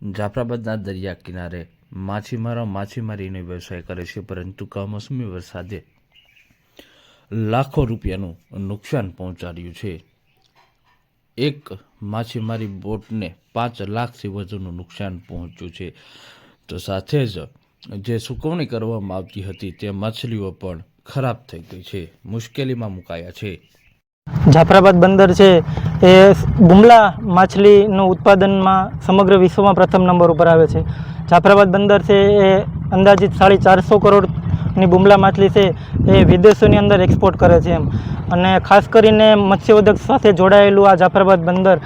જાફરાબાદના દરિયા કિનારે માછીમારો માછીમારીનો વ્યવસાય કરે છે, પરંતુ કમોસમી વરસાદે લાખો રૂપિયાનું નુકસાન પહોંચાડ્યું છે. એક માછીમારી બોટને 5 લાખથી વધુનું નુકસાન પહોંચ્યું છે. તો સાથે જ જે સુકવણી કરવામાં આવતી હતી તે માછલીઓ પણ ખરાબ થઈ ગઈ છે, મુશ્કેલીમાં મુકાયા છે. જાફરાબાદ બંદર છે એ બુમલા માછલીનું ઉત્પાદનમાં સમગ્ર વિશ્વમાં પ્રથમ નંબર ઉપર આવે છે. જાફરાબાદ બંદર છે એ અંદાજિત 450 કરોડની બુમલા માછલી છે એ વિદેશોની અંદર એક્સપોર્ટ કરે છે અને ખાસ કરીને મત્સ્યોદ્યોગ સાથે જોડાયેલું આ જાફરાબાદ બંદર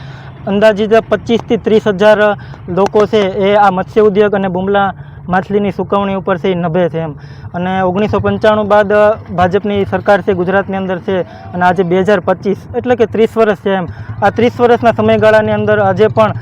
અંદાજિત 25,000 થી 30,000 લોકો છે એ આ મત્સ્ય ઉદ્યોગ અને બુમલા માછલીની સુકવણી ઉપર છે એ નભે છે અને 1995 બાદ ભાજપની સરકાર છે ગુજરાતની અંદર છે અને આજે 2025 એટલે કે 30 વર્ષ છે આ 30 વર્ષના સમયગાળાની અંદર આજે પણ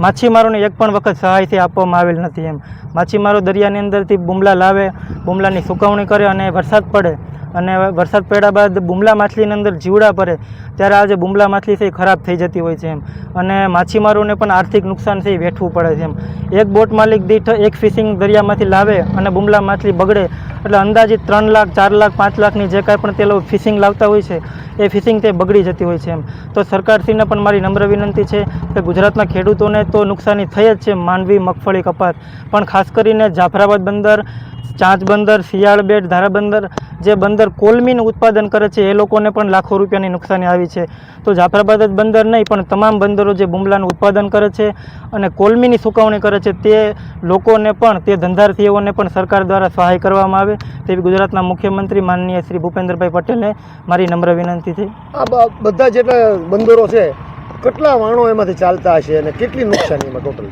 માછીમારોને એક પણ વખત સહાયથી આપવામાં આવેલ નથી માછીમારો દરિયાની અંદરથી બુમલા લાવે, બુમલાની સુકવણી કરે અને વરસાદ પડે અને વરસાદ પડ્યા બાદ બુમલા માછલીની અંદર જીવડા પડે ત્યારે આજે બુમલા માછલી છે એ ખરાબ થઈ જતી હોય છે અને માછીમારોને પણ આર્થિક નુકસાન છે એ વેઠવું પડે છે એક બોટ માલિક દીઠ એક ફિશિંગ દરિયામાંથી લાવે અને બુમલા માછલી બગડે એટલે અંદાજિત 3 લાખ 4 લાખ 5 લાખની જે કાંઈ પણ તે લોકો ફિશિંગ લાવતા હોય છે એ ફિશિંગ તે બગડી જતી હોય છે તો સરકારશ્રીને પણ મારી નમ્ર વિનંતી છે કે ગુજરાતના ખેડૂતોને તો નુકસાની થઈ જ છે, માંડવી, મગફળી, કપાસ, પણ ખાસ કરીને જાફરાબાદ બંદર, ચાંચ બંદર, શિયાળ બેટ, ધારા બંદર જે બંદર કોલમીનું ઉત્પાદન કરે છે એ લોકોને પણ લાખો રૂપિયાની નુકસાની આવી છે. તો જાફરાબાદ જ બંદર નહીં પણ તમામ બંદરો જે બુમલાનું ઉત્પાદન કરે છે અને કોલમીની સુકવણી કરે છે તે લોકોને પણ, તે ધંધાર્થીઓને પણ સરકાર દ્વારા સહાય કરવામાં આવે તેવી ગુજરાતના મુખ્યમંત્રી માનનીય શ્રી ભૂપેન્દ્રભાઈ પટેલને મારી નમ્ર વિનંતી છે. આ બધા જેટલા બંદરો છે કેટલા વાણો એમાંથી ચાલતા હશે અને કેટલી નુકસાની એમાં ટોટલ?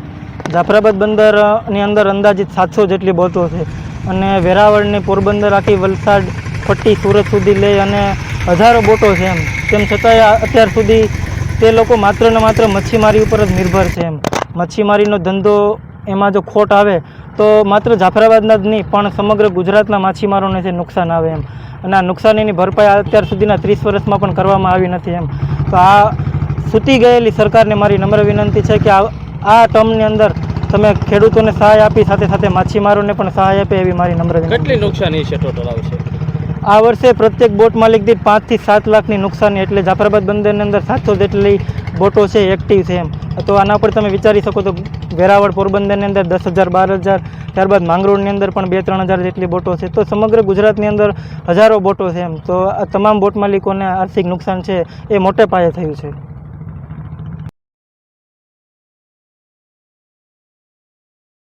જાફરાબાદ બંદરની અંદર અંદાજિત 700 જેટલી બોટો છે અને વેરાવળની, પોરબંદર, આખી વલસાડ પટ્ટી, સુરત સુધી લઈ અને હજારો બોટો છે તેમ છતાંય અત્યાર સુધી તે લોકો માત્ર ને માત્ર મચ્છીમારી ઉપર જ નિર્ભર છે મચ્છીમારીનો ધંધો એમાં જો ખોટ આવે તો માત્ર જાફરાબાદના જ નહીં પણ સમગ્ર ગુજરાતના માછીમારોને જે નુકસાન આવે અને આ નુકસાનીની ભરપાઈ અત્યાર સુધીના 30 વર્ષમાં પણ કરવામાં આવી નથી તો આ સૂતી ગયેલી સરકારને મારી નમ્ર વિનંતી છે કે આ ટર્મની અંદર તમે ખેડૂતોને સહાય આપી સાથે સાથે માછીમારોને પણ સહાય આપે એવી મારી નમ્ર વિનંતી. કેટલી નુકસાની છે ટોટલ આવશે? આ વર્ષે પ્રત્યેક બોટ માલિક દીઠ 5 થી 7 લાખની નુકસાની, એટલે જાફરાબાદ બંદરની અંદર 700 જેટલી બોટો છે એક્ટિવ છે તો આના પર તમે વિચારી શકો તો વેરાવળ, પોરબંદરની અંદર 10,000 12,000, ત્યારબાદ માંગરોળની અંદર પણ 2-3 હજાર જેટલી બોટો છે તો સમગ્ર ગુજરાતની અંદર હજારો બોટો છે તો આ તમામ બોટ માલિકોને આર્થિક નુકસાન છે એ મોટે પાયે થયું છે.